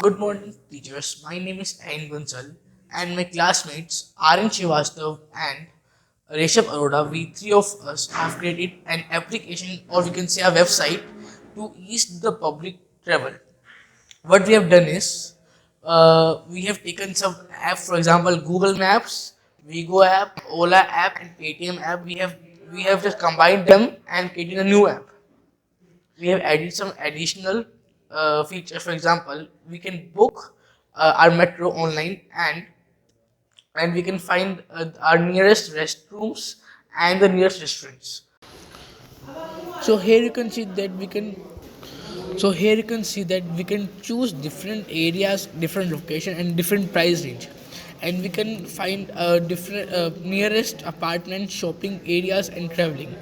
Good morning, teachers. My name is Ayn Bansal, and my classmates Aryan Srivastav and Rishabh Arora. We three of us have created an application, or we can say a website, to ease the public travel. What we have done is we have taken some app, for example, Google Maps, Vigo app, Ola app, and Paytm app. We have just combined them and created a new app. We have added some additional features. For example, we can book our metro online, and we can find our nearest restrooms and the nearest restaurants. So here you can see that we can choose different areas, different location, and different price range, and we can find different nearest apartment, shopping areas, and traveling.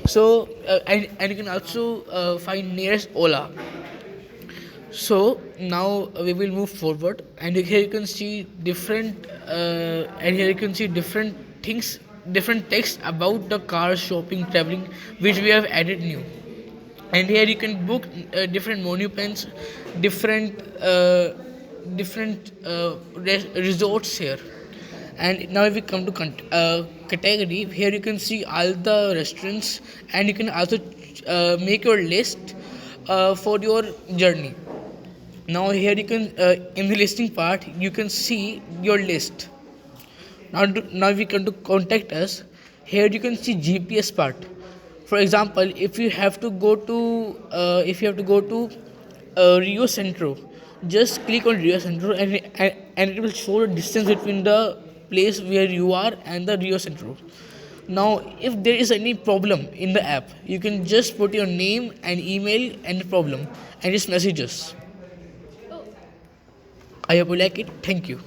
So and you can also find nearest Ola. So now we will move forward, and here you can see different things, different text about the car, shopping, traveling, which we have added new. And here you can book different monuments, different resorts here. And now if we come to category, here you can see all the restaurants, and you can also make your list for your journey. Now here you can in the listing part you can see your list. Now we come to contact us. Here you can see GPS part. For example, if you have to go to Rio Centro, just click on Rio Centro, and it will show the distance between the place where you are and the Rio Centro. Now if there is any problem in the app, you can just put your name and email and the problem, and just message us. I hope you like it. Thank you.